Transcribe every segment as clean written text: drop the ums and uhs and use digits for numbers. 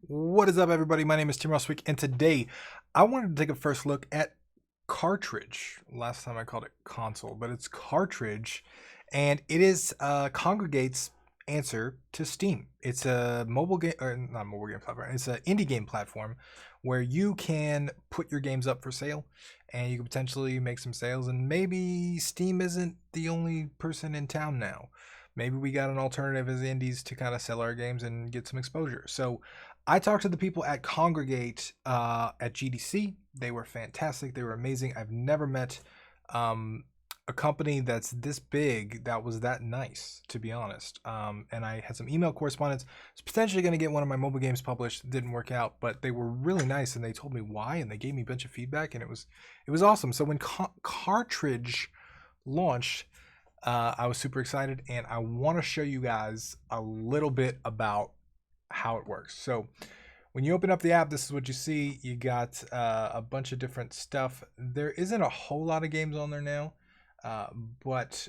What is up, everybody? My name is Tim Roswick, and today I wanted to take a first look at Kartridge. Last time I called it console, but it's Kartridge, and it is Kongregate's answer to Steam. It's a mobile game, or not mobile game platform. It's an indie game platform where you can put your games up for sale, and you can potentially make some sales. And maybe Steam isn't the only person in town now. Maybe we got an alternative as indies to kind of sell our games and get some exposure. So I talked to the people at Kongregate at GDC. They were fantastic. They were amazing. I've never met a company that's this big that was that nice, to be honest. And I had some email correspondence. I was potentially going to get one of my mobile games published. It didn't work out, but they were really nice, and they told me why, and they gave me a bunch of feedback, and it was awesome. So when Kartridge launched, I was super excited, and I want to show you guys a little bit about how it works. So when you open up the app, this is what you see. You got a bunch of different stuff. There isn't a whole lot of games on there now, but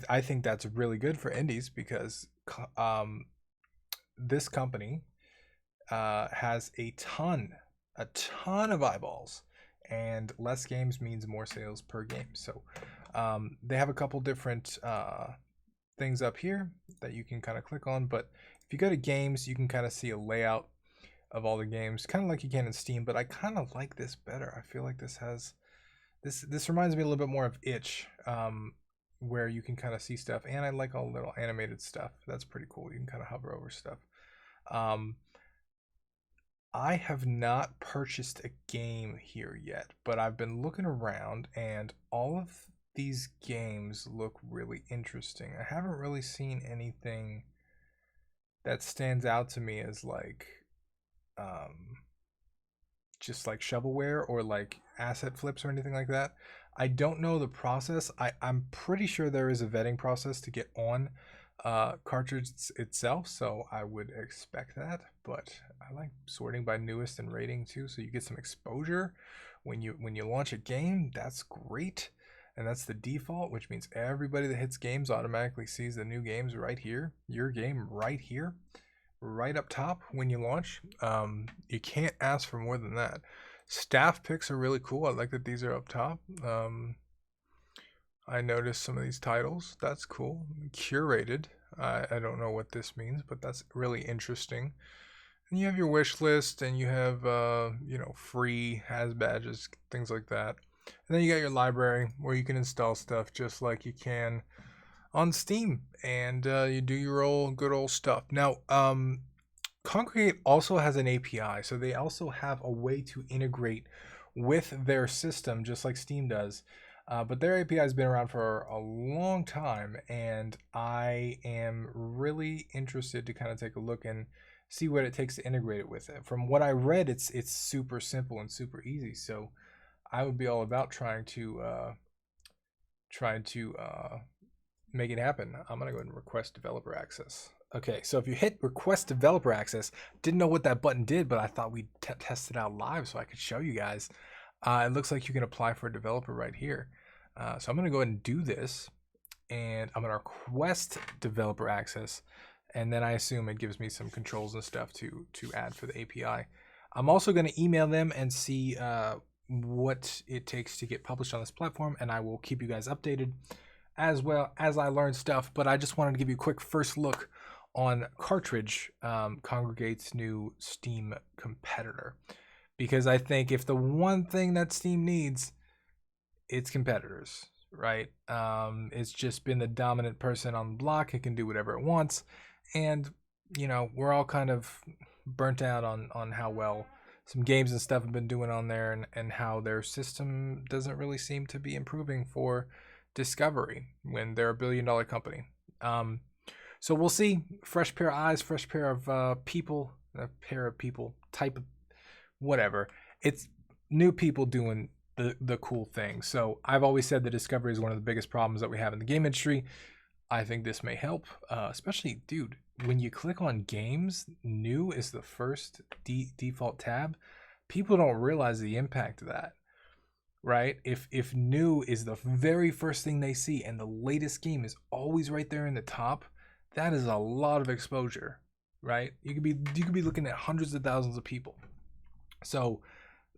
I think that's really good for indies because this company has a ton of eyeballs, and less games means more sales per game. So they have a couple different things up here that you can kind of click on, but if you go to games, you can kind of see a layout of all the games, kind of like you can in Steam, but I kind of like this better. I feel like this reminds me a little bit more of Itch, where you can kind of see stuff, and I like all the little animated stuff. That's pretty cool. You can kind of hover over stuff. I have not purchased a game here yet, but I've been looking around, and all of these games look really interesting. I haven't really seen anything that stands out to me as like just like shovelware or like asset flips or anything like that. I don't know the process. I'm pretty sure there is a vetting process to get on Kartridge itself, so I would expect that. But I like sorting by newest and rating too, so you get some exposure when you launch a game. That's great, and that's the default, which means everybody that hits games automatically sees the new games right here, your game right here, right up top when you launch. You can't ask for more than that. Staff picks are really cool. I like that these are up top. I noticed some of these titles. That's cool. Curated. I don't know what this means, but that's really interesting. And you have your wish list, and you have free has badges, things like that. And then you got your library where you can install stuff just like you can on Steam, and you do your good old stuff. Now, Kongregate also has an API, so they also have a way to integrate with their system, just like Steam does. But their API has been around for a long time, and I am really interested to kind of take a look and see what it takes to integrate it with it. From what I read, it's super simple and super easy. So I would be all about trying to make it happen. I'm gonna go ahead and request developer access. Okay, so if you hit request developer access, didn't know what that button did, but I thought we'd test it out live so I could show you guys. It looks like you can apply for a developer right here. So I'm gonna go ahead and do this, and I'm gonna request developer access, and then I assume it gives me some controls and stuff to add for the API. I'm also gonna email them and see what it takes to get published on this platform, and I will keep you guys updated as well as I learn stuff. But I just wanted to give you a quick first look on Kartridge, Kongregate's new Steam competitor, because I think if the one thing that Steam needs, it's competitors, right? It's just been the dominant person on the block. It can do whatever it wants, and we're all kind of burnt out on how well some games and stuff have been doing on there, and how their system doesn't really seem to be improving for discovery when they're $1 billion company. So we'll see. Fresh pair of eyes, fresh pair of people, a pair of people, type of whatever. It's new people doing the cool thing. So I've always said that discovery is one of the biggest problems that we have in the game industry. I think this may help, especially, dude, when you click on games, new is the first default tab. People don't realize the impact of that, right? If new is the very first thing they see and the latest game is always right there in the top, that is a lot of exposure. right? You could be looking at hundreds of thousands of people. So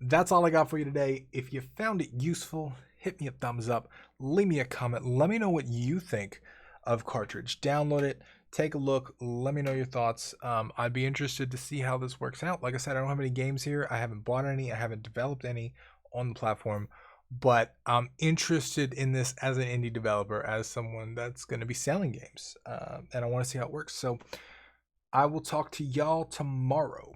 that's all I got for you today. If you found it useful, hit me a thumbs up, leave me a comment, let me know what you think of Kartridge. Download it, take a look, let me know your thoughts. I'd be interested to see how this works out. Like I said, I don't have any games here. I haven't bought any. I haven't developed any on the platform, but I'm interested in this as an indie developer, as someone that's going to be selling games, and I want to see how it works. So I will talk to y'all tomorrow.